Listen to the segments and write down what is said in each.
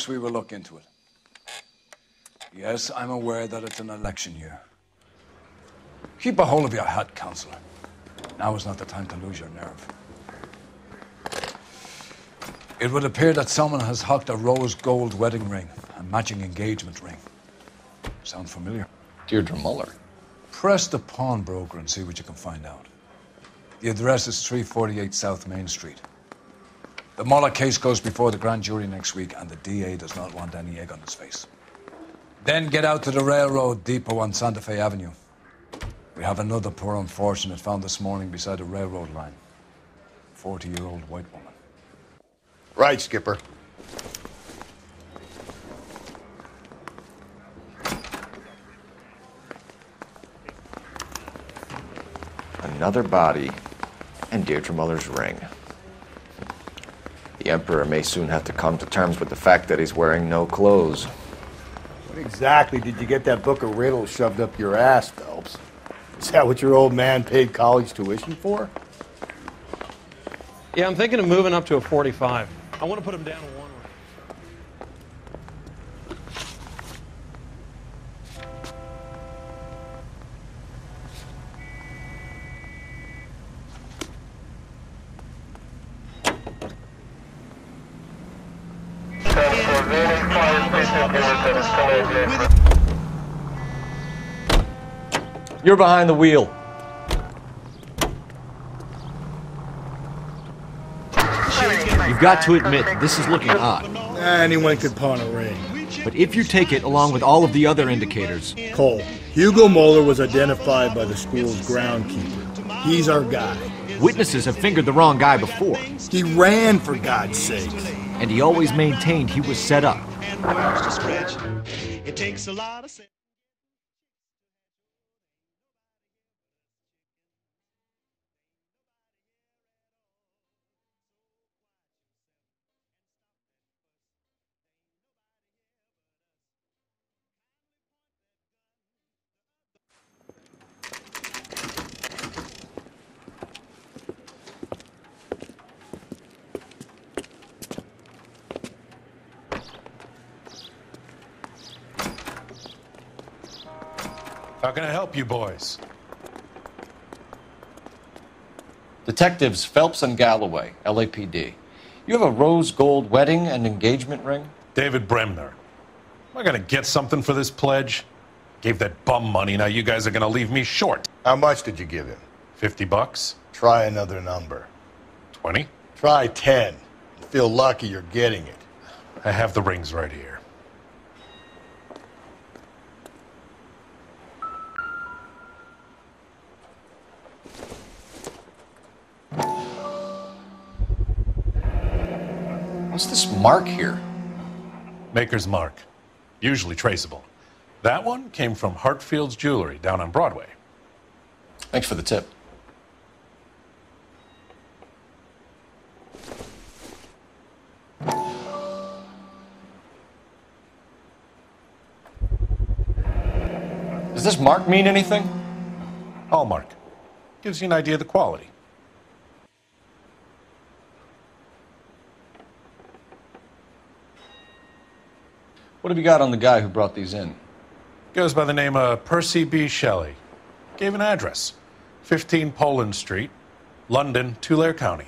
course we will look into it. Yes, I'm aware that it's an election year. Keep a hold of your hat, Counselor. Now is not the time to lose your nerve. It would appear that someone has hocked a rose gold wedding ring and matching engagement ring. Sound familiar? Deirdre Muller. Press the pawnbroker and see what you can find out. The address is 348 South Main Street. The Muller case goes before the grand jury next week, and the DA does not want any egg on his face. Then get out to the railroad depot on Santa Fe Avenue. We have another poor unfortunate found this morning beside a railroad line. 40-year-old white woman. Right, Skipper. Another body, and Deirdre Muller's ring. The Emperor may soon have to come to terms with the fact that he's wearing no clothes. What exactly did you get that book of riddles shoved up your ass, Phelps? Is that what your old man paid college tuition for? Yeah, I'm thinking of moving up to a 45. I want to put him down to one. You're behind the wheel. You've got to admit, this is looking odd. Anyone could pawn a ring. But if you take it along with all of the other indicators... Cole, Hugo Muller was identified by the school's groundkeeper. He's our guy. Witnesses have fingered the wrong guy before. He ran, for God's sake. And he always maintained he was set up. It takes a lot of sense. How can I help you boys? Detectives Phelps and Galloway, LAPD. You have a rose gold wedding and engagement ring? David Bremner. Am I gonna get something for this pledge? Gave that bum money, now you guys are gonna leave me short. How much did you give him? $50? Try another number. 20? Try 10. You feel lucky you're getting it. I have the rings right here. What's this mark here? Maker's mark. Usually traceable. That one came from Hartfield's Jewelry down on Broadway. Thanks for the tip. Does this mark mean anything? Hallmark. Gives you an idea of the quality. What have you got on the guy who brought these in? Goes by the name of Percy B. Shelley. Gave an address. 15 Poland Street, London, Tulare County.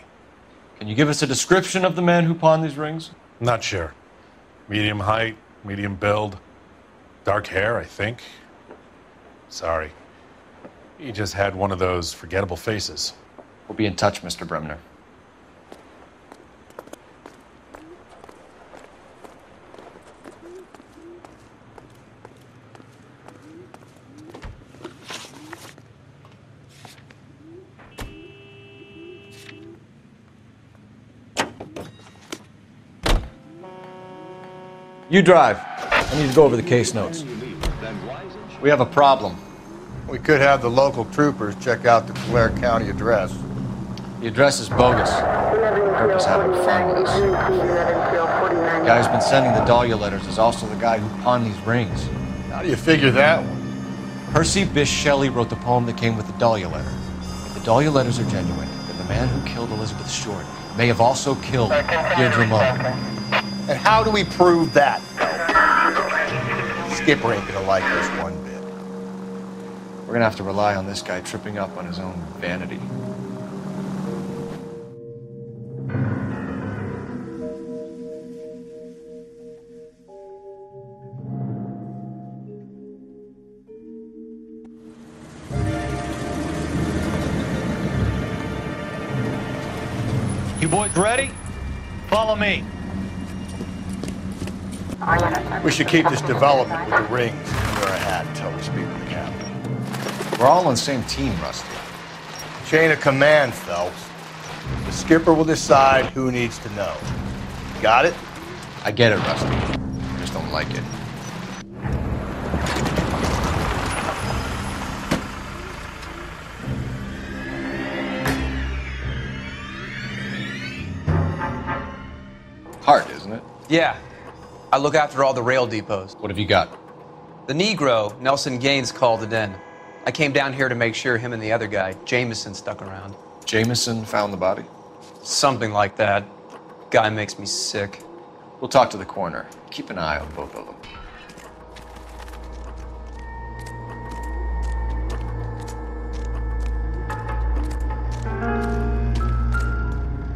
Can you give us a description of the man who pawned these rings? Not sure. Medium height, medium build. Dark hair, I think. Sorry. He just had one of those forgettable faces. We'll be in touch, Mr. Bremner. You drive. I need to go over the case notes. We have a problem. We could have the local troopers check out the Tulare County address. The address is bogus. Purpose having fun with us. The guy who's been sending the Dahlia letters is also the guy who pawned these rings. How do you figure that one? Percy Bysshe Shelley wrote the poem that came with the Dahlia letter. If the Dahlia letters are genuine, then the man who killed Elizabeth Short may have also killed Deirdre Muller. And how do we prove that, Phelps? Skipper ain't gonna like this one bit. We're gonna have to rely on this guy tripping up on his own vanity. You boys ready? Follow me. We should keep this development with the rings and wear a hat until we speak with the captain. We're all on the same team, Rusty. Chain of command, Phelps. The skipper will decide who needs to know. Got it? I get it, Rusty. I just don't like it. Hard, isn't it? Yeah. I look after all the rail depots. What have you got? The Negro, Nelson Gaines, called it in. I came down here to make sure him and the other guy, Jameson, stuck around. Jameson found the body? Something like that. Guy makes me sick. We'll talk to the coroner. Keep an eye on both of them.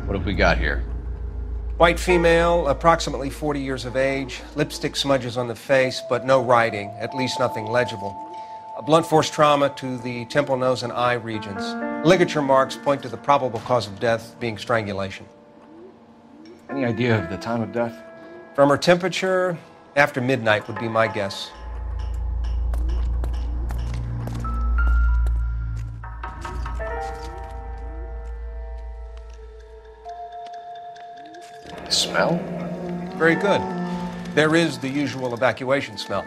What have we got here? White female, approximately 40 years of age, lipstick smudges on the face, but no writing, at least nothing legible. A blunt force trauma to the temple, nose, and eye regions. Ligature marks point to the probable cause of death being strangulation. Any idea of the time of death? From her temperature, after midnight would be my guess. Smell? Very good. There is the usual evacuation smell,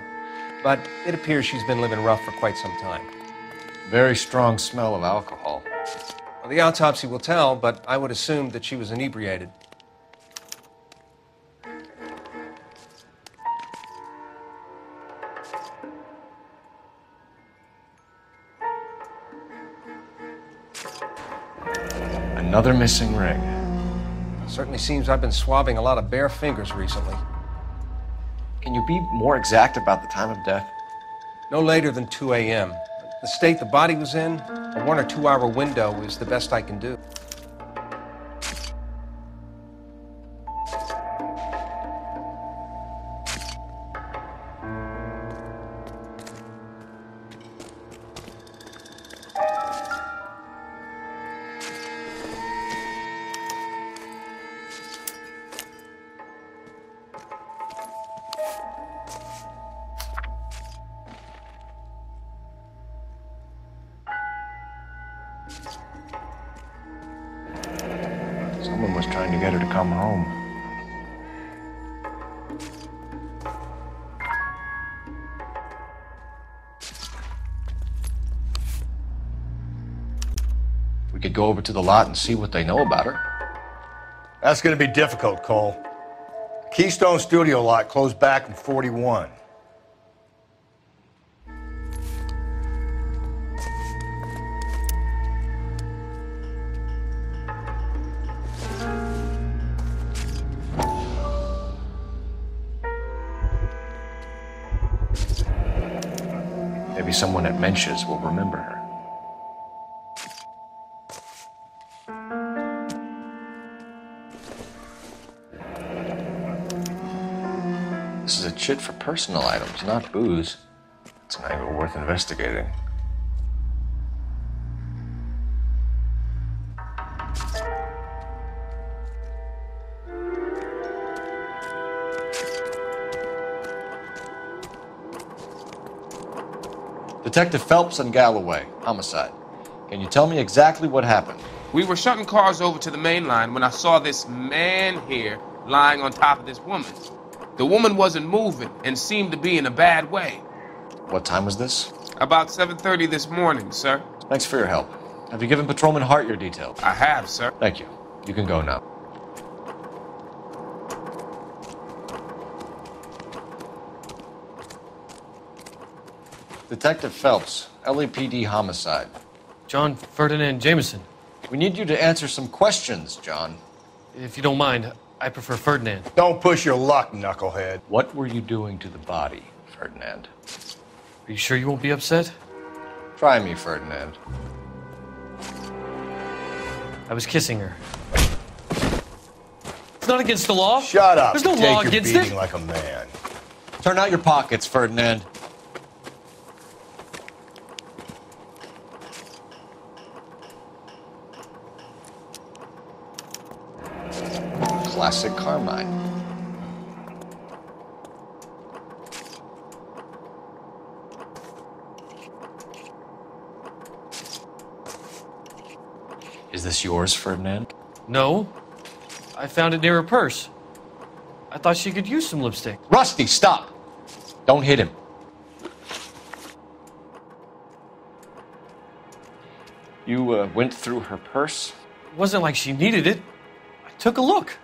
but it appears she's been living rough for quite some time. Very strong smell of alcohol. Well, the autopsy will tell, but I would assume that she was inebriated. Another missing ring. Certainly seems I've been swabbing a lot of bare fingers recently. Can you be more exact about the time of death? No later than 2 a.m. The state the body was in, a 1 or 2 hour window is the best I can do. Someone was trying to get her to come home. We could go over to the lot and see what they know about her. That's gonna be difficult, Cole. Keystone Studio lot closed back in 41. Maybe someone at Mensch's will remember her. This is a chit for personal items, not booze. It's an angle worth investigating. Detective Phelps and Galloway, homicide. Can you tell me exactly what happened? We were shutting cars over to the main line when I saw this man here lying on top of this woman. The woman wasn't moving and seemed to be in a bad way. What time was this? About 7:30 this morning, sir. Thanks for your help. Have you given Patrolman Hart your details? I have, sir. Thank you. You can go now. Detective Phelps, LAPD homicide. John Ferdinand Jameson. We need you to answer some questions, John. If you don't mind, I prefer Ferdinand. Don't push your luck, knucklehead. What were you doing to the body, Ferdinand? Are you sure you won't be upset? Try me, Ferdinand. I was kissing her. It's not against the law. Shut up. There's no Take law your against beating it. like a man. Turn out your pockets, Ferdinand. Classic Carmine. Is this yours, Ferdinand? No. I found it near her purse. I thought she could use some lipstick. Rusty, stop! Don't hit him. You went through her purse? It wasn't like she needed it. I took a look.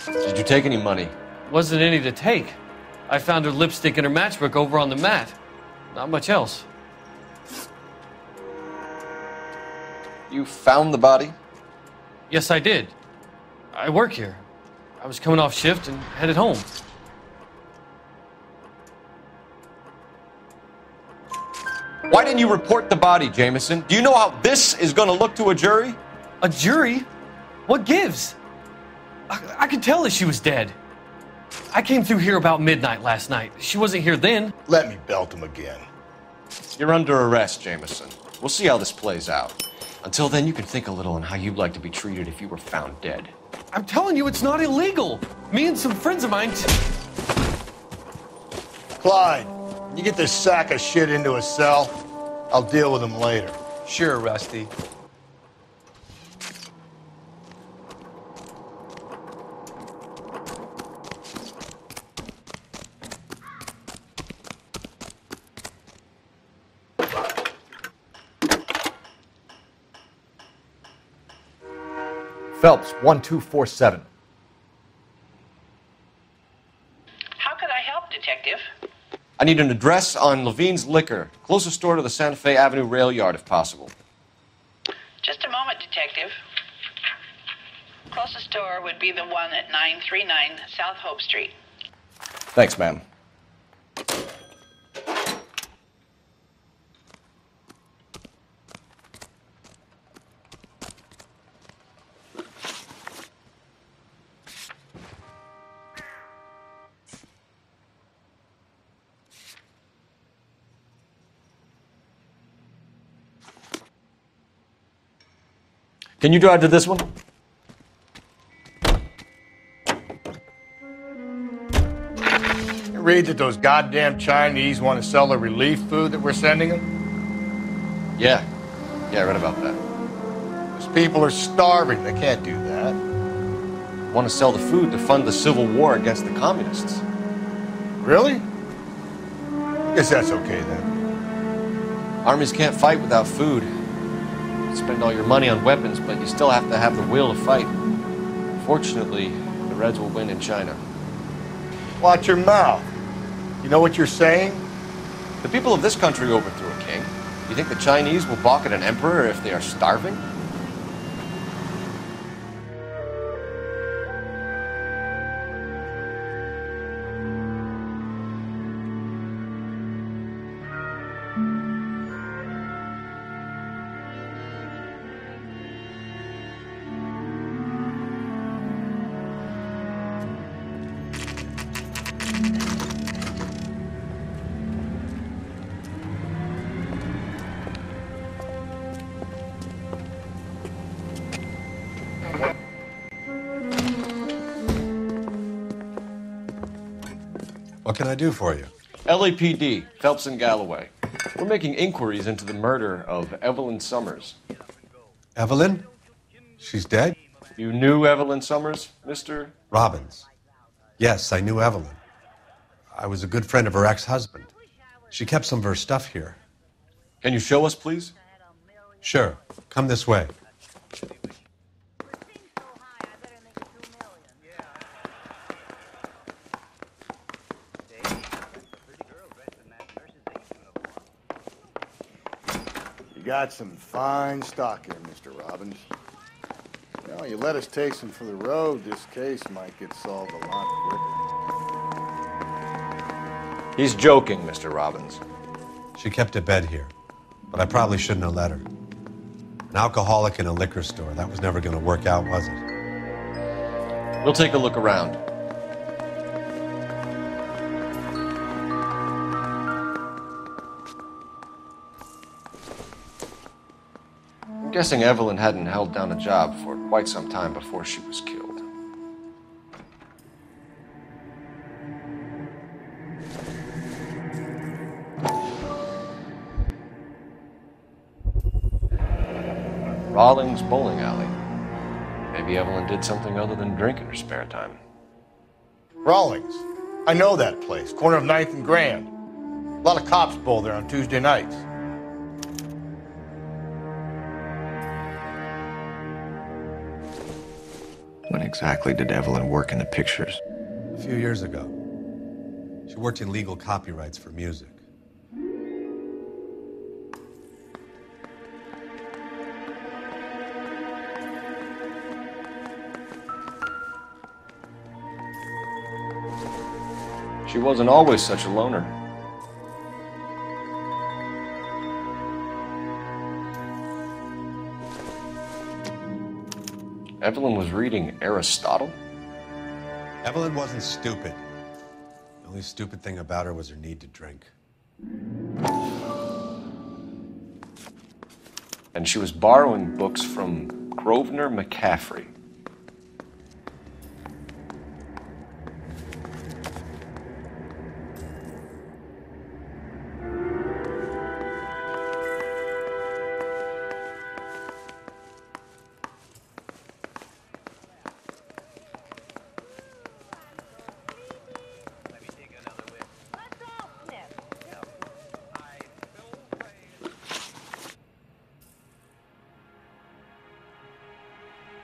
Did you take any money? Wasn't any to take. I found her lipstick in her matchbook over on the mat. Not much else. You found the body? Yes, I did. I work here. I was coming off shift and headed home. Why didn't you report the body, Jameson? Do you know how this is going to look to a jury? A jury? What gives? I could tell that she was dead. I came through here about midnight last night. She wasn't here then. Let me belt him again. You're under arrest, Jameson. We'll see how this plays out. Until then, you can think a little on how you'd like to be treated if you were found dead. I'm telling you, it's not illegal. Me and some friends of mine... Clyde, you get this sack of shit into a cell. I'll deal with him later. Sure, Rusty. Phelps, 1247. How could I help, Detective? I need an address on Levine's Liquor. Closest store to the Santa Fe Avenue rail yard, if possible. Just a moment, Detective. Closest store would be the one at 939 South Hope Street. Thanks, ma'am. Can you drive to this one? You read that those goddamn Chinese want to sell the relief food that we're sending them? Yeah, I read about that. Those people are starving. They can't do that. Want to sell the food to fund the civil war against the communists. Really? Guess that's okay then. Armies can't fight without food. Spend all your money on weapons, but you still have to have the will to fight. Fortunately, the Reds will win in China. Watch your mouth. You know what you're saying? The people of this country overthrew a king. You think the Chinese will balk at an emperor if they are starving? What can I do for you? LAPD, Phelps and Galloway. We're making inquiries into the murder of Evelyn Summers. Evelyn? She's dead? You knew Evelyn Summers, Mr. Robbins. Yes, I knew Evelyn. I was a good friend of her ex-husband. She kept some of her stuff here. Can you show us, please? Sure. Come this way. You got some fine stock here, Mr. Robbins. You know, you let us take some for the road, this case might get solved a lot quicker. He's joking, Mr. Robbins. She kept a bed here, but I probably shouldn't have let her. An alcoholic in a liquor store, that was never going to work out, was it? We'll take a look around. I'm guessing Evelyn hadn't held down a job for quite some time before she was killed. Rawlings Bowling Alley. Maybe Evelyn did something other than drink in her spare time. Rawlings. I know that place. Corner of 9th and Grand. A lot of cops bowl there on Tuesday nights. When exactly did Evelyn work in the pictures? A few years ago. She worked in legal copyrights for music. She wasn't always such a loner. Evelyn was reading Aristotle? Evelyn wasn't stupid. The only stupid thing about her was her need to drink. And she was borrowing books from Grosvenor McCaffrey.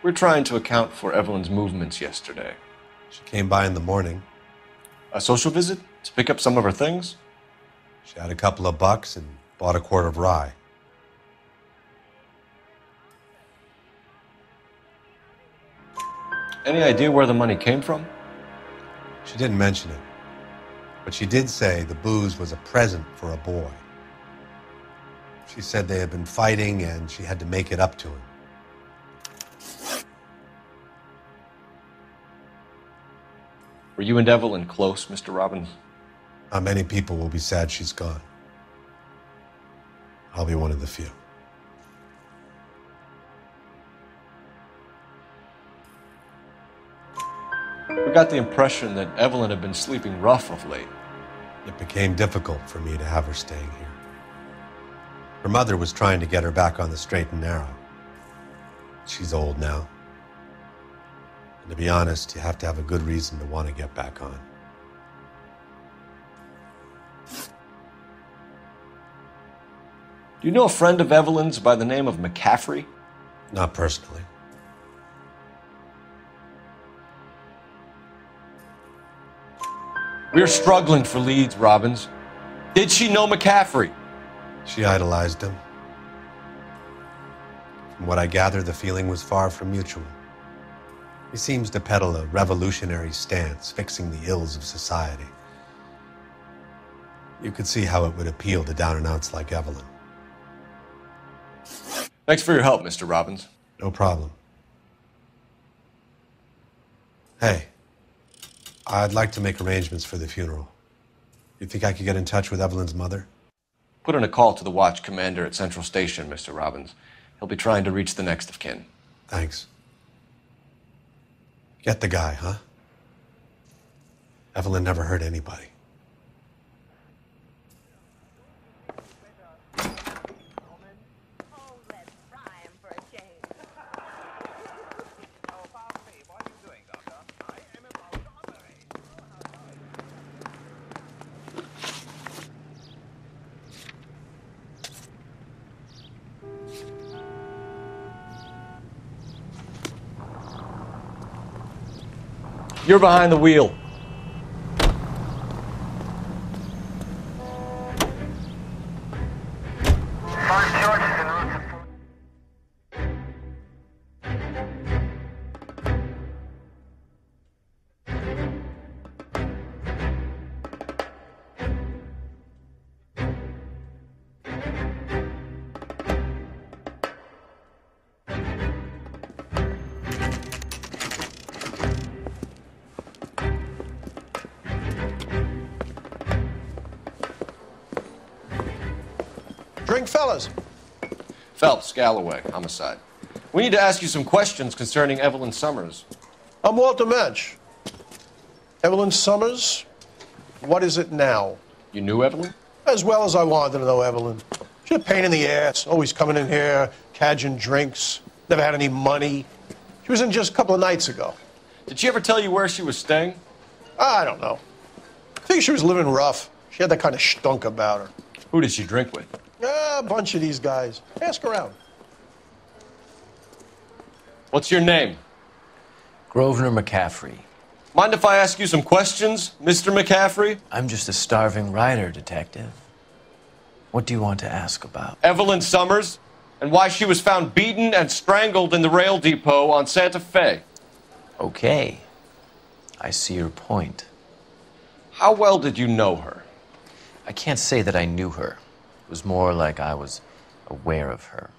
We're trying to account for Evelyn's movements yesterday. She came by in the morning. A social visit? To pick up some of her things? She had a couple of bucks and bought a quart of rye. Any idea where the money came from? She didn't mention it, but she did say the booze was a present for a boy. She said they had been fighting and she had to make it up to him. Were you and Evelyn close, Mr. Robbins? Many people will be sad she's gone. I'll be one of the few. We got the impression that Evelyn had been sleeping rough of late. It became difficult for me to have her staying here. Her mother was trying to get her back on the straight and narrow. She's old now. And to be honest, you have to have a good reason to want to get back on. Do you know a friend of Evelyn's by the name of McCaffrey? Not personally. We're struggling for leads, Robbins. Did she know McCaffrey? She idolized him. From what I gather, the feeling was far from mutual. He seems to peddle a revolutionary stance, fixing the ills of society. You could see how it would appeal to down-and-outs like Evelyn. Thanks for your help, Mr. Robbins. No problem. Hey, I'd like to make arrangements for the funeral. You think I could get in touch with Evelyn's mother? Put in a call to the watch commander at Central Station, Mr. Robbins. He'll be trying to reach the next of kin. Thanks. Get the guy, huh? Evelyn never hurt anybody. You're behind the wheel. Find George's in drink, fellas? Phelps, Galloway, homicide. We need to ask you some questions concerning Evelyn Summers. I'm Walter Mensch. Evelyn Summers? What is it now? You knew Evelyn? As well as I wanted to know Evelyn. She's a pain in the ass, always coming in here, cadging drinks, never had any money. She was in just a couple of nights ago. Did she ever tell you where she was staying? I don't know. I think she was living rough. She had that kind of stunk about her. Who did she drink with? A bunch of these guys. Ask around. What's your name? Grosvenor McCaffrey. Mind if I ask you some questions, Mr. McCaffrey? I'm just a starving writer, Detective. What do you want to ask about? Evelyn Summers, and why she was found beaten and strangled in the rail depot on Santa Fe. Okay. I see your point. How well did you know her? I can't say that I knew her. It was more like I was aware of her.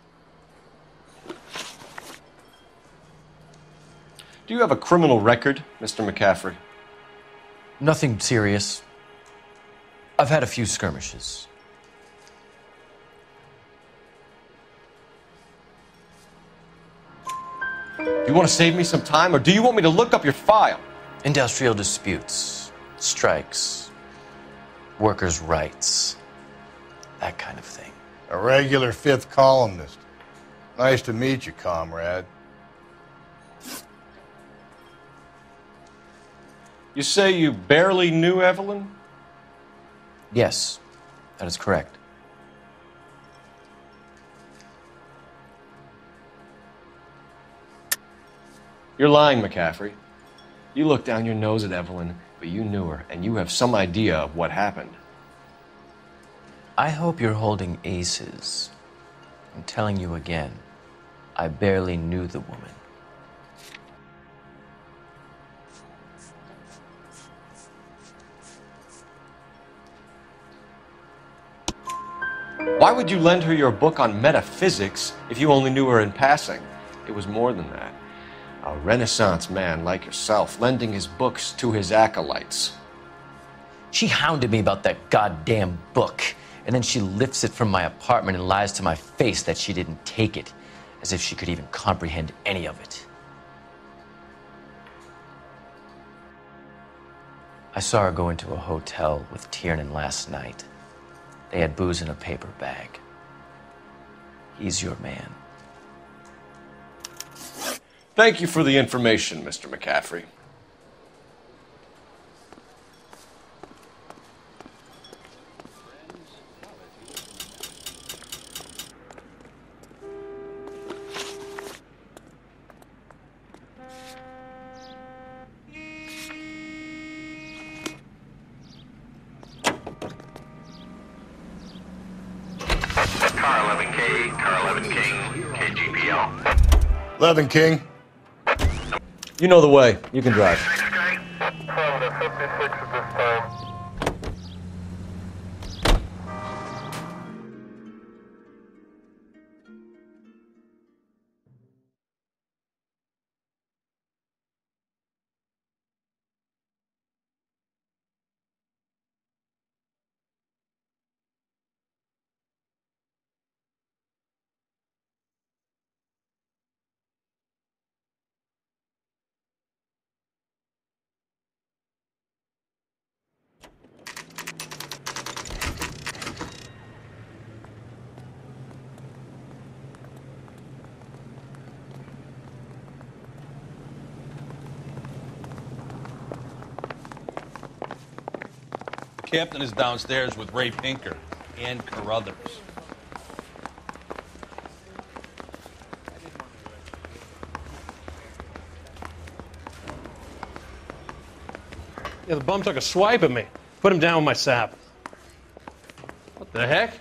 Do you have a criminal record, Mr. McCaffrey? Nothing serious. I've had a few skirmishes. Do you want to save me some time, or do you want me to look up your file? Industrial disputes, strikes, workers' rights, that kind of thing. A regular fifth columnist. Nice to meet you, comrade. You say you barely knew Evelyn? Yes, that is correct. You're lying, McCaffrey. You looked down your nose at Evelyn, but you knew her, and you have some idea of what happened. I hope you're holding aces. I'm telling you again, I barely knew the woman. Why would you lend her your book on metaphysics if you only knew her in passing? It was more than that. A Renaissance man like yourself, lending his books to his acolytes. She hounded me about that goddamn book, and then she lifts it from my apartment and lies to my face that she didn't take it, as if she could even comprehend any of it. I saw her go into a hotel with Tiernan last night. They had booze in a paper bag. He's your man. Thank you for the information, Mr. McCaffrey. Car 11K, Car 11 King, KGPL. 11 King. You know the way. You can drive. The captain is downstairs with Ray Pinker and Carruthers. Yeah, the bum took a swipe at me. Put him down with my sap. What the heck?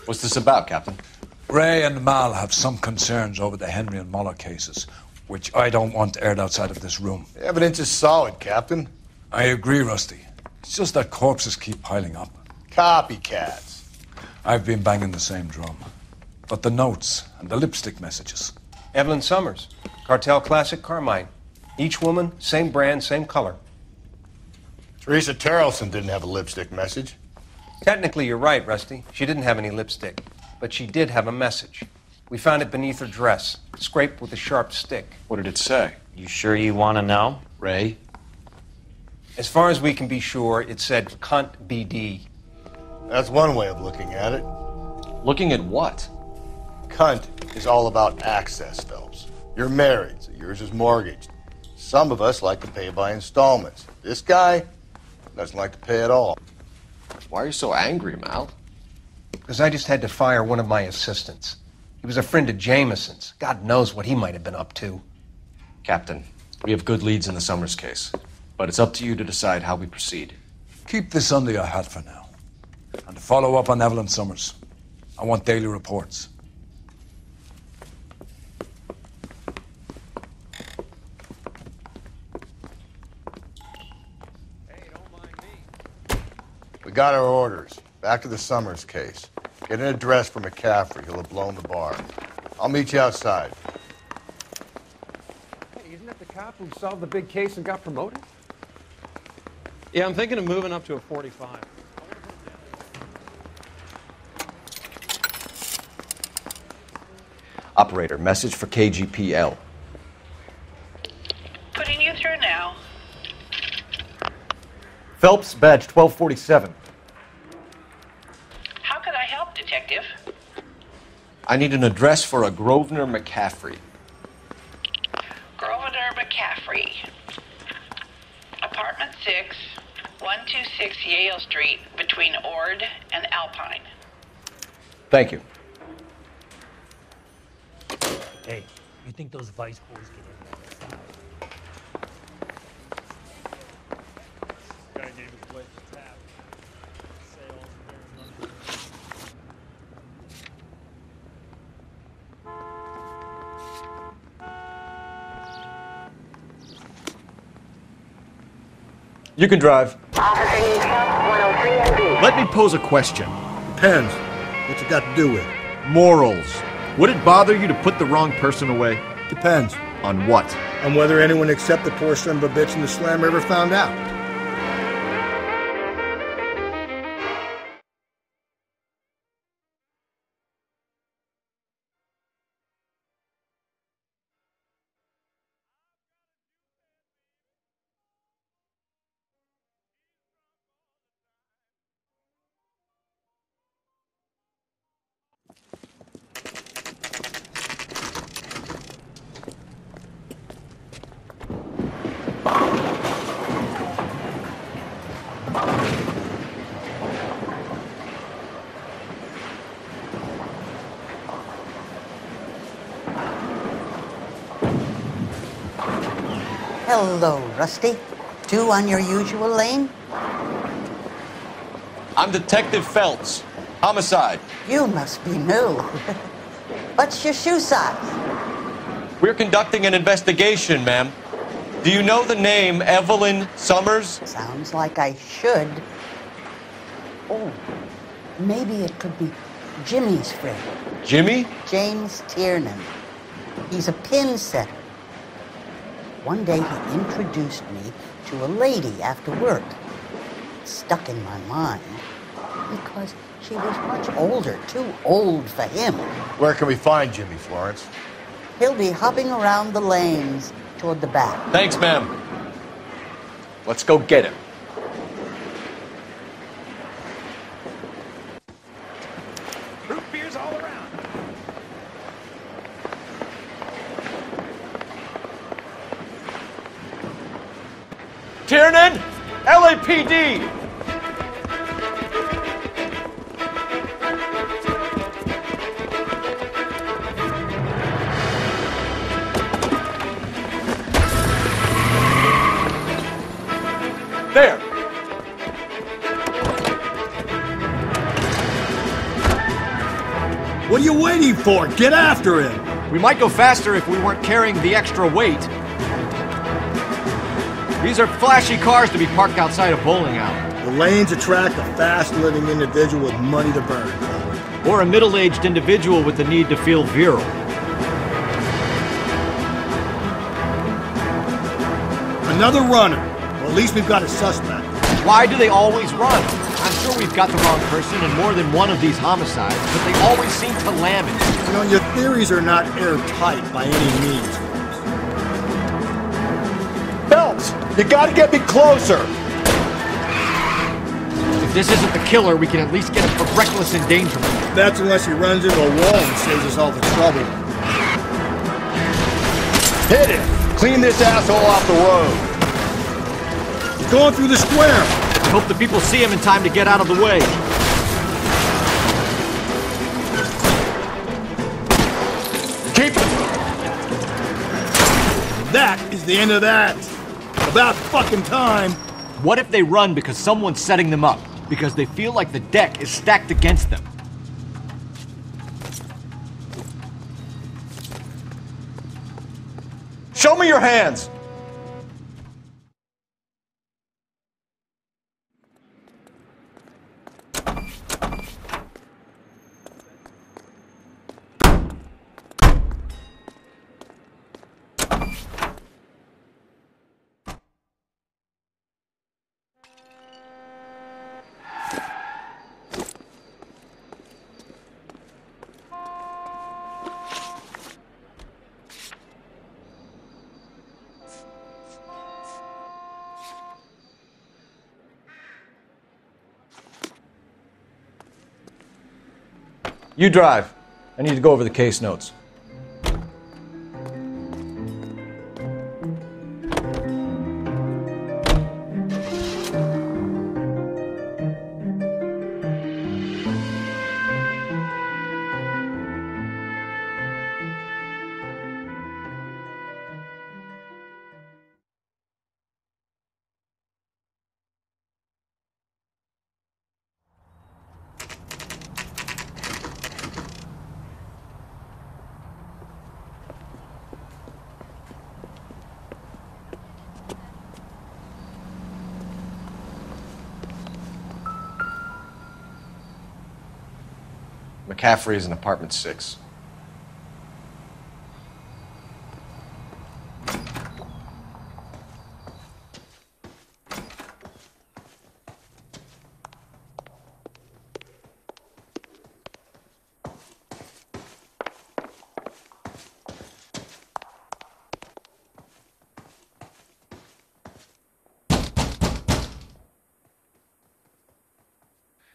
What's this about, Captain? Ray and Mal have some concerns over the Henry and Muller cases, which I don't want aired outside of this room. The evidence is solid, Captain. I agree, Rusty. It's just that corpses keep piling up. Copycats. I've been banging the same drum. But the notes and the lipstick messages. Evelyn Summers, Cartel Classic Carmine. Each woman, same brand, same color. Teresa Terrelson didn't have a lipstick message. Technically, you're right, Rusty. She didn't have any lipstick, but she did have a message. We found it beneath her dress, scraped with a sharp stick. What did it say? You sure you want to know? Ray? As far as we can be sure, it said cunt BD. That's one way of looking at it. Looking at what? Cunt is all about access, Phelps. You're married, so yours is mortgaged. Some of us like to pay by installments. This guy doesn't like to pay at all. Why are you so angry, Mal? Because I just had to fire one of my assistants. He was a friend of Jameson's. God knows what he might have been up to. Captain, we have good leads in the Summers case, but it's up to you to decide how we proceed. Keep this under your hat for now. And to follow up on Evelyn Summers, I want daily reports. We got our orders. Back to the Summers case. Get an address for McCaffrey. He'll have blown the bar. I'll meet you outside. Hey, isn't that the cop who solved the big case and got promoted? Yeah, I'm thinking of moving up to a 45. Operator, message for KGPL. Putting you through now. Phelps, badge 1247. How could I help, Detective? I need an address for a Grosvenor McCaffrey. Grosvenor McCaffrey. Apartment 6, 126 Yale Street, between Ord and Alpine. Thank you. Hey, you think those Vice boys get in there? Guy gave his wife a tap. Sales there. You can drive. Let me pose a question. Depends. What's it got to do with? Morals. Would it bother you to put the wrong person away? Depends. On what? On whether anyone except the poor son of a bitch in the slammer ever found out. Hello, Rusty. Two on your usual lane? I'm Detective Phelps. Homicide. You must be new. What's your shoe size? We're conducting an investigation, ma'am. Do you know the name Evelyn Summers? Sounds like I should. Oh, maybe it could be Jimmy's friend. Jimmy? James Tiernan. He's a pin setter. One day he introduced me to a lady after work. It stuck in my mind because she was much older, too old for him. Where can we find Jimmy, Florence? He'll be hopping around the lanes toward the back. Thanks, ma'am. Let's go get him. Root beers all around. Tiernan! LAPD! There! What are you waiting for? Get after him! We might go faster if we weren't carrying the extra weight. These are flashy cars to be parked outside a bowling alley. The lanes attract a fast-living individual with money to burn. Or a middle-aged individual with the need to feel virile. Another runner. Well, at least we've got a suspect. Why do they always run? I'm sure we've got the wrong person in more than one of these homicides, but they always seem to lam it. You know, your theories are not airtight by any means. Phelps, you gotta get me closer. If this isn't the killer, we can at least get him for reckless endangerment. That's unless he runs into a wall and saves us all the trouble. Hit it! Clean this asshole off the road. He's going through the square. Hope the people see him in time to get out of the way. Keep it! That is the end of that. About fucking time. What if they run because someone's setting them up? Because they feel like the deck is stacked against them? Show me your hands! You drive. I need to go over the case notes. McCaffrey is in apartment 6.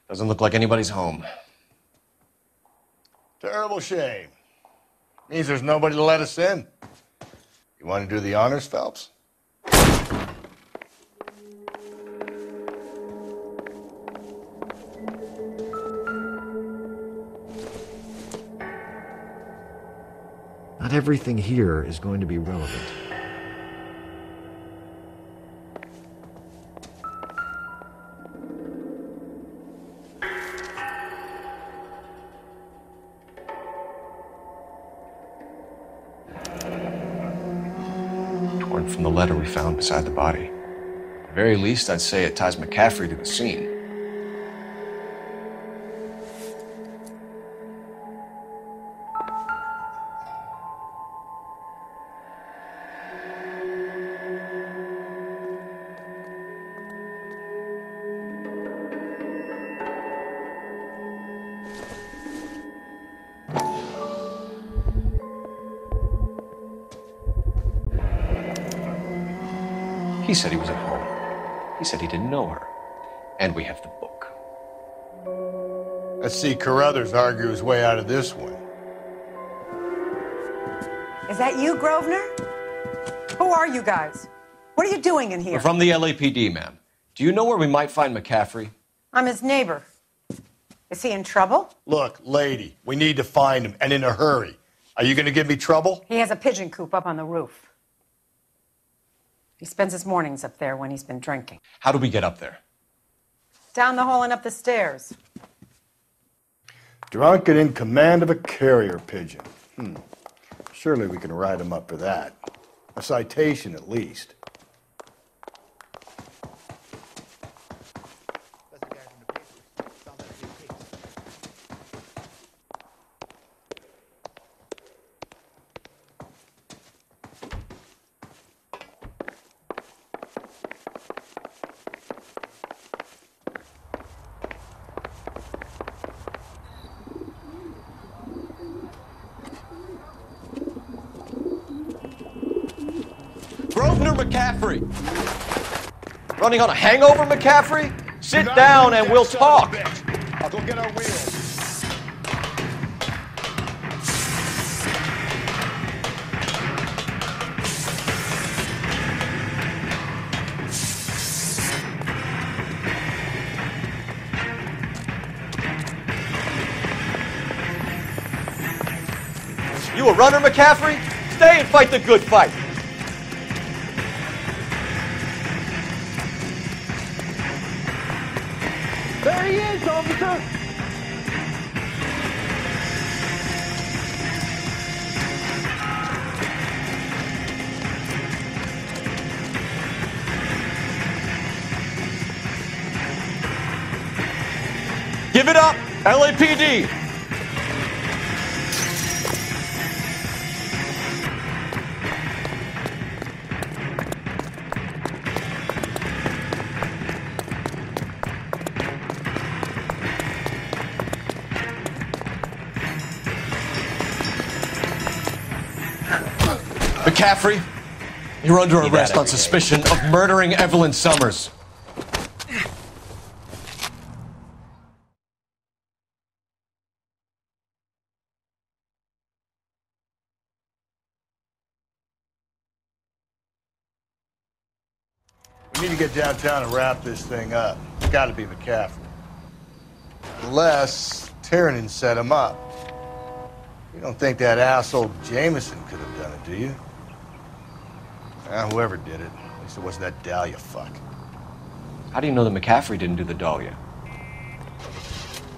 Doesn't look like anybody's home. Terrible shame. Means there's nobody to let us in. You want to do the honors, Phelps? Not everything here is going to be relevant. Torn from the letter we found beside the body. At the very least, I'd say it ties McCaffrey to the scene. He said he was at home. He said he didn't know her. And we have the book. Let's see Carruthers argue his way out of this one. Is that you, Grosvenor? Who are you guys? What are you doing in here? We're from the LAPD, ma'am. Do you know where we might find McCaffrey? I'm his neighbor. Is he in trouble? Look, lady, we need to find him, and in a hurry. Are you going to give me trouble? He has a pigeon coop up on the roof. He spends his mornings up there when he's been drinking. How do we get up there? Down the hall and up the stairs. Drunk and in command of a carrier pigeon. Surely we can write him up for that. A citation, at least. McCaffrey? Running on a hangover, McCaffrey? Sit down and we'll talk. I'll go get our wheels. You a runner, McCaffrey? Stay and fight the good fight. There he is, officer! Give it up, LAPD! McCaffrey, you're under arrest on suspicion of murdering Evelyn Summers. We need to get downtown and wrap this thing up. It's got to be McCaffrey. Unless Tiernan set him up. You don't think that asshole Jameson could have done it, do you? Whoever did it. At least it wasn't that Dahlia fuck. How do you know that McCaffrey didn't do the Dahlia?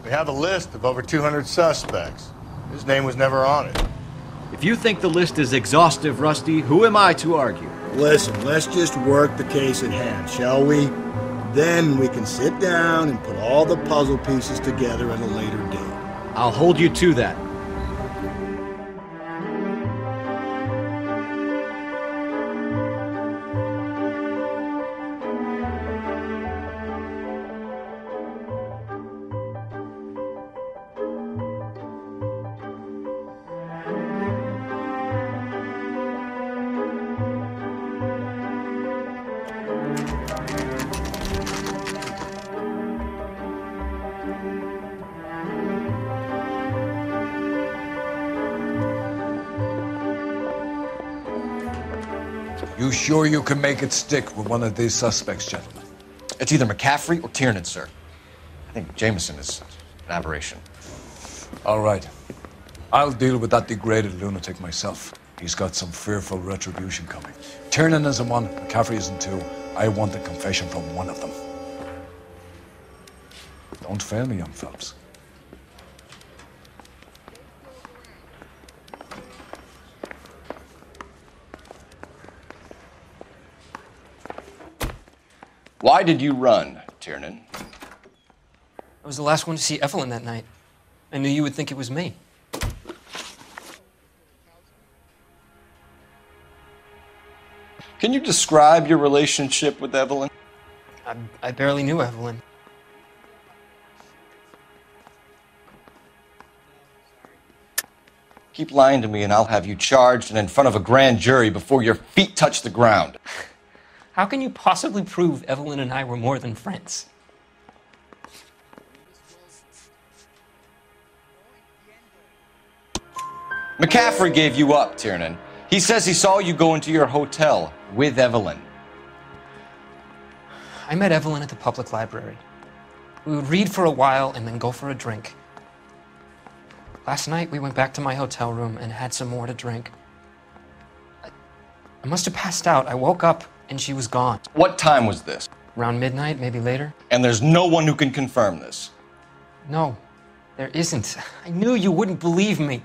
We have a list of over 200 suspects. His name was never on it. If you think the list is exhaustive, Rusty, who am I to argue? Listen, let's just work the case at hand, shall we? Then we can sit down and put all the puzzle pieces together at a later date. I'll hold you to that. You sure you can make it stick with one of these suspects, gentlemen? It's either McCaffrey or Tiernan, sir. I think Jameson is an aberration. All right. I'll deal with that degraded lunatic myself. He's got some fearful retribution coming. Tiernan isn't one, McCaffrey isn't two. I want a confession from one of them. Don't fail me, young fellas. Why did you run, Tiernan? I was the last one to see Evelyn that night. I knew you would think it was me. Can you describe your relationship with Evelyn? I barely knew Evelyn. Keep lying to me and I'll have you charged and in front of a grand jury before your feet touch the ground. How can you possibly prove Evelyn and I were more than friends? McCaffrey gave you up, Tiernan. He says he saw you go into your hotel with Evelyn. I met Evelyn at the public library. We would read for a while and then go for a drink. Last night, we went back to my hotel room and had some more to drink. I must have passed out. I woke up and she was gone. What time was this? Around midnight, maybe later. And there's no one who can confirm this? No, there isn't. I knew you wouldn't believe me.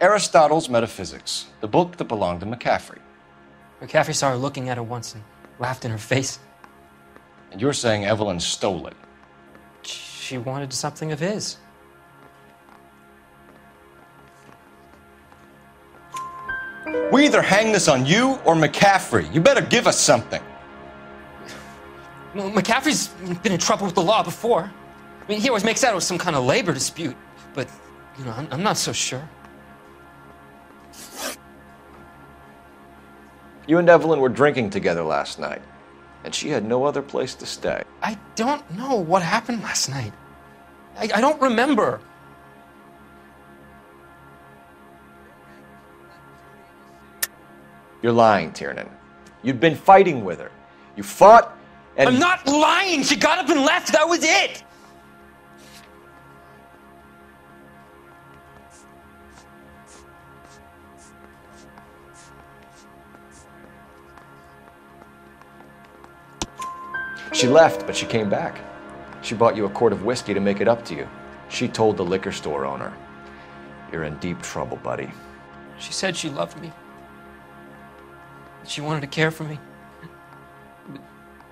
Aristotle's Metaphysics, the book that belonged to McCaffrey. McCaffrey saw her looking at her once and laughed in her face. And you're saying Evelyn stole it? She wanted something of his. We either hang this on you or McCaffrey. You better give us something. Well, McCaffrey's been in trouble with the law before. I mean, he always makes out it was some kind of labor dispute, but, you know, I'm not so sure. You and Evelyn were drinking together last night, and she had no other place to stay. I don't know what happened last night. I don't remember. You're lying, Tiernan. You'd been fighting with her. You fought, and... I'm not lying! She got up and left! That was it! She left, but she came back. She bought you a quart of whiskey to make it up to you. She told the liquor store owner. You're in deep trouble, buddy. She said she loved me. That she wanted to care for me.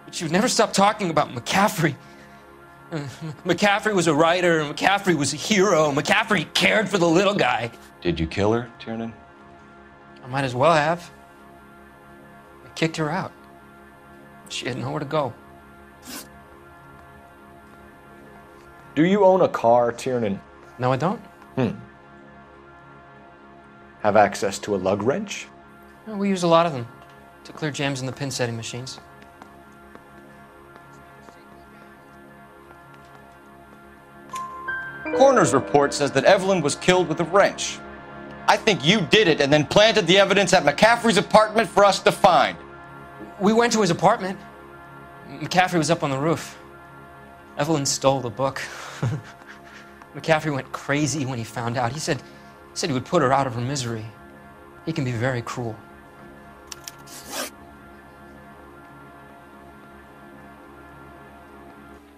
But she would never stop talking about McCaffrey. McCaffrey was a writer, and McCaffrey was a hero. McCaffrey cared for the little guy. Did you kill her, Tiernan? I might as well have. I kicked her out. She had nowhere to go. Do you own a car, Tiernan? No, I don't. Have access to a lug wrench? No, we use a lot of them to clear jams in the pin setting machines. Coroner's report says that Evelyn was killed with a wrench. I think you did it and then planted the evidence at McCaffrey's apartment for us to find. We went to his apartment. McCaffrey was up on the roof. Evelyn stole the book. McCaffrey went crazy when he found out. He said he would put her out of her misery. He can be very cruel.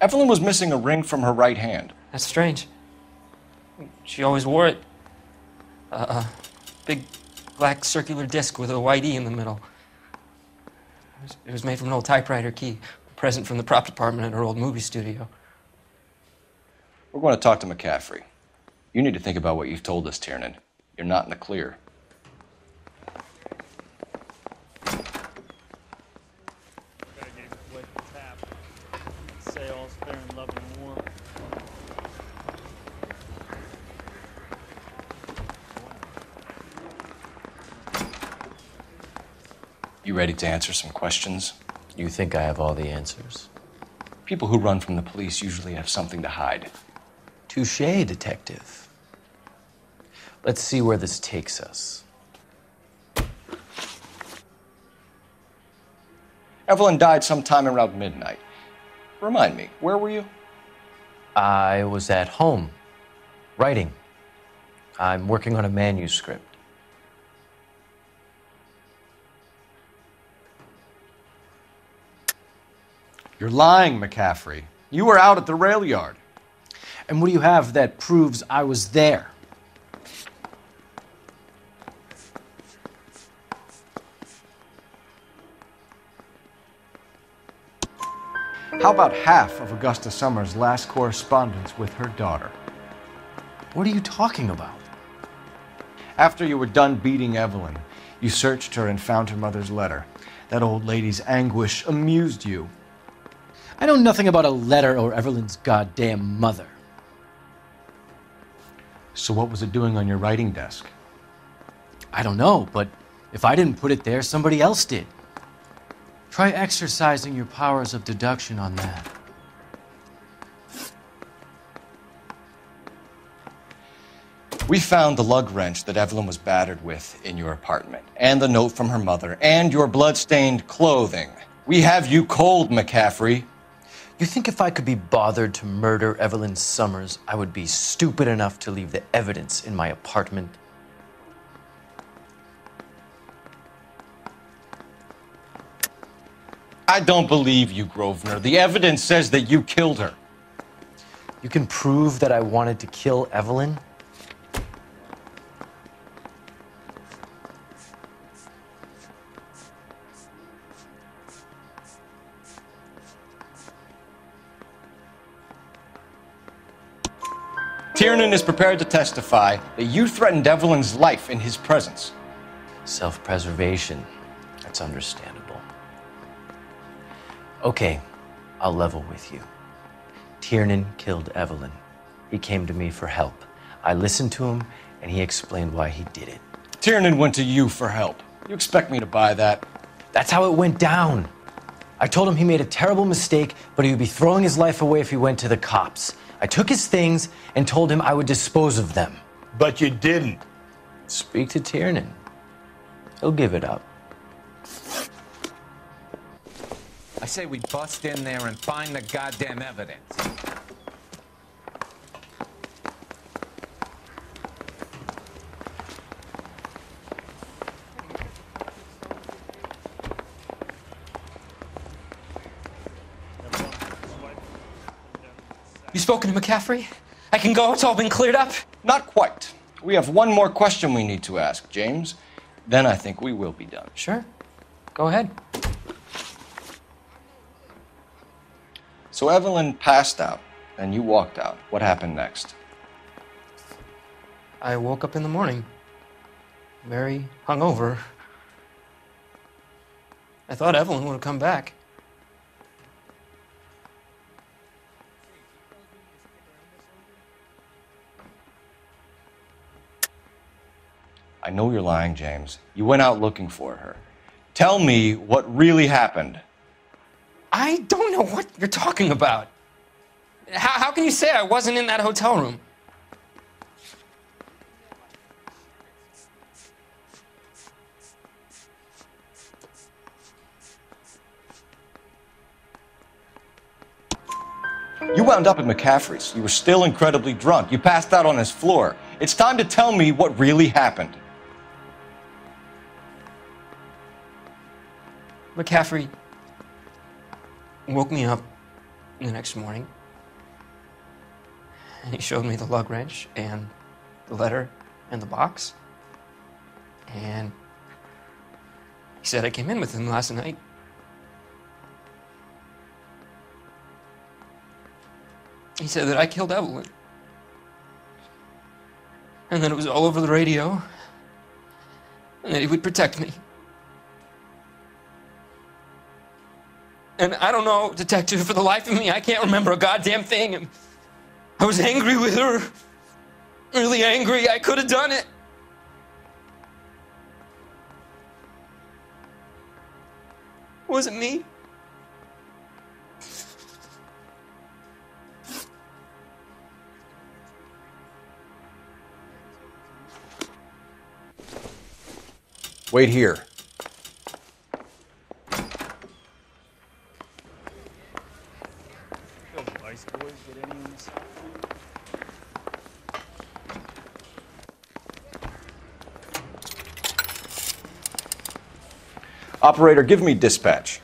Evelyn was missing a ring from her right hand. That's strange. She always wore it. A big black circular disc with a white E in the middle. It was made from an old typewriter key, a present from the prop department at her old movie studio. We're going to talk to McCaffrey. You need to think about what you've told us, Tiernan. You're not in the clear. Sales, fair and love and war. You ready to answer some questions? You think I have all the answers? People who run from the police usually have something to hide. Touché, detective. Let's see where this takes us. Evelyn died sometime around midnight. Remind me, where were you? I was at home, writing. I'm working on a manuscript. You're lying, McCaffrey. You were out at the rail yard. And what do you have that proves I was there? How about half of Augusta Summers' last correspondence with her daughter? What are you talking about? After you were done beating Evelyn, you searched her and found her mother's letter. That old lady's anguish amused you. I know nothing about a letter or Evelyn's goddamn mother. So what was it doing on your writing desk? I don't know, but if I didn't put it there, somebody else did. Try exercising your powers of deduction on that. We found the lug wrench that Evelyn was battered with in your apartment, and the note from her mother, and your blood-stained clothing. We have you cold, McCaffrey. You think if I could be bothered to murder Evelyn Summers, I would be stupid enough to leave the evidence in my apartment? I don't believe you, Grosvenor. The evidence says that you killed her. You can prove that I wanted to kill Evelyn? Tiernan is prepared to testify that you threatened Evelyn's life in his presence. Self-preservation. That's understandable. Okay, I'll level with you. Tiernan killed Evelyn. He came to me for help. I listened to him, and he explained why he did it. Tiernan went to you for help. You expect me to buy that? That's how it went down. I told him he made a terrible mistake, but he would be throwing his life away if he went to the cops. I took his things and told him I would dispose of them. But you didn't. Speak to Tiernan. He'll give it up. I say we bust in there and find the goddamn evidence. You spoken to McCaffrey? I can go? It's all been cleared up? Not quite. We have one more question we need to ask, James. Then I think we will be done. Sure. Go ahead. So Evelyn passed out, and you walked out. What happened next? I woke up in the morning, very hungover. I thought Evelyn would have come back. I know you're lying, James. You went out looking for her. Tell me what really happened. I don't know what you're talking about. How can you say I wasn't in that hotel room? You wound up at McCaffrey's. You were still incredibly drunk. You passed out on his floor. It's time to tell me what really happened. McCaffrey woke me up the next morning, and he showed me the lug wrench and the letter and the box, and he said I came in with him last night. He said that I killed Evelyn, and that it was all over the radio, and that he would protect me. And I don't know, detective, for the life of me, I can't remember a goddamn thing. And I was angry with her. Really angry. I could have done it. Was it me? Wait here. Operator, give me dispatch.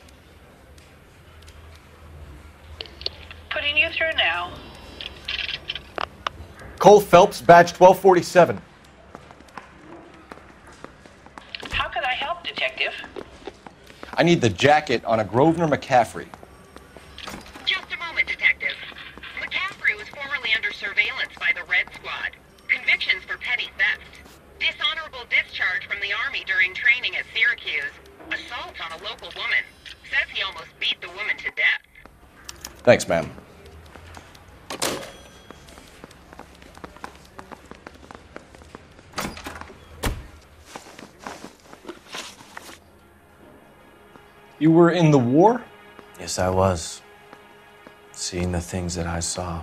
Putting you through now. Cole Phelps, badge 1247. How could I help, detective? I need the jacket on a Grosvenor McCaffrey. Just a moment, detective. McCaffrey was formerly under surveillance by the Red Squad. Convictions for petty theft. Dishonorable discharge from the Army during training at Syracuse. Assault on a local woman. Says he almost beat the woman to death. Thanks, ma'am. You were in the war? Yes, I was. Seeing the things that I saw,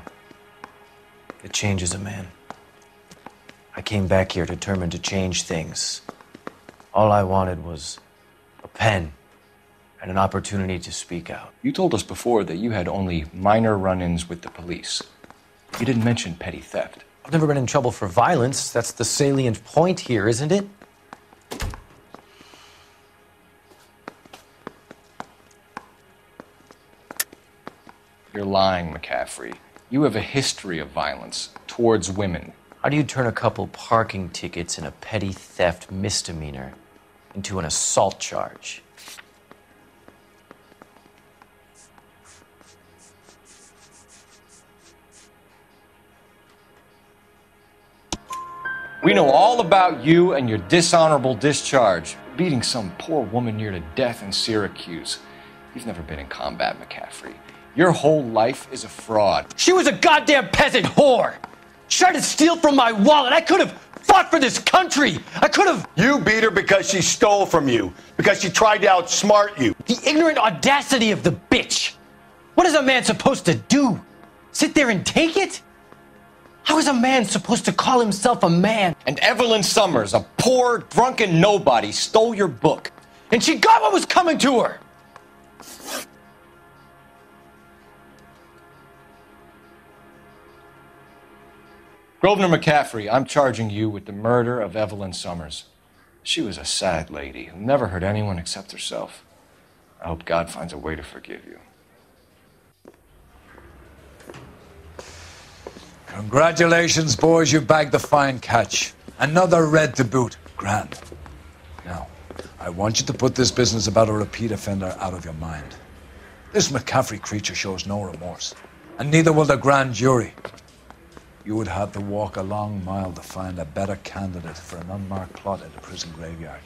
it changes a man. I came back here determined to change things. All I wanted was a pen and an opportunity to speak out. You told us before that you had only minor run-ins with the police. You didn't mention petty theft. I've never been in trouble for violence. That's the salient point here, isn't it? You're lying, McCaffrey. You have a history of violence towards women. How do you turn a couple parking tickets and a petty theft misdemeanor into an assault charge? We know all about you and your dishonorable discharge, beating some poor woman near to death in Syracuse. You've never been in combat, McCaffrey. Your whole life is a fraud. She was a goddamn peasant whore! She tried to steal from my wallet. I could have fought for this country. I could have. You beat her because she stole from you, because she tried to outsmart you. The ignorant audacity of the bitch. What is a man supposed to do? Sit there and take it? How is a man supposed to call himself a man? And Evelyn Summers, a poor, drunken nobody, stole your book. And she got what was coming to her. Grosvenor McCaffrey, I'm charging you with the murder of Evelyn Summers. She was a sad lady who never hurt anyone except herself. I hope God finds a way to forgive you. Congratulations, boys. You bagged the fine catch. Another red to boot. Grand. Now, I want you to put this business about a repeat offender out of your mind. This McCaffrey creature shows no remorse, and neither will the grand jury. You would have to walk a long mile to find a better candidate for an unmarked plot at a prison graveyard.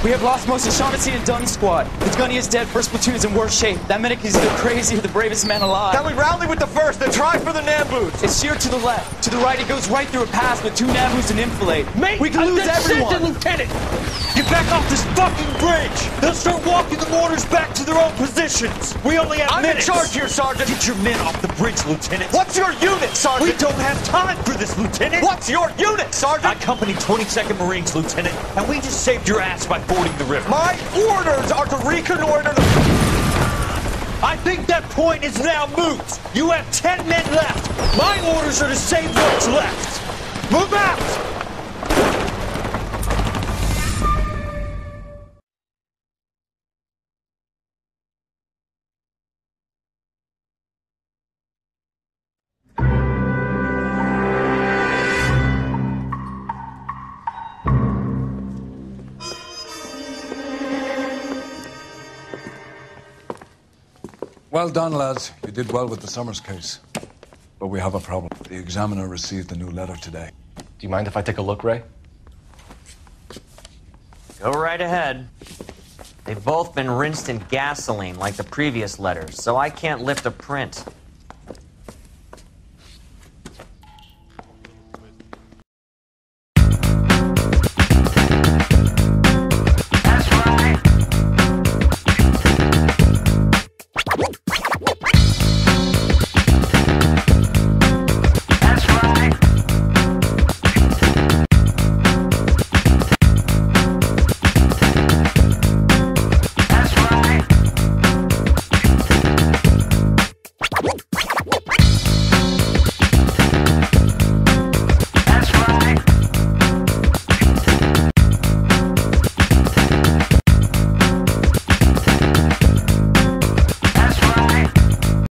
We have lost most of Shaughnessy and Dunn's squad. The gunny is dead, first platoon is in worse shape. That medic is either crazy or the bravest man alive. Can we rally with the first and try for the Nambus? It's sheer to the left. To the right, it goes right through a pass with 2 Nambus and enfilade. Mate, we can lose everyone. Lieutenant! Get back off this fucking bridge! They'll start walking the mortars back to their own positions. We only have minutes. I'm in charge here, Sergeant. Get your men off the bridge, Lieutenant. What's your unit, Sergeant? We don't have time for this, Lieutenant. What's your unit, Sergeant? I company 22nd Marines, Lieutenant, and we just saved your ass by fording the river. My orders are to reconnoiter the... I think that point is now moot. You have 10 men left. My orders are to save what's left. Move out! Well done, lads. You did well with the Summers case. But we have a problem. The examiner received a new letter today. Do you mind if I take a look, Ray? Go right ahead. They've both been rinsed in gasoline like the previous letters, so I can't lift a print.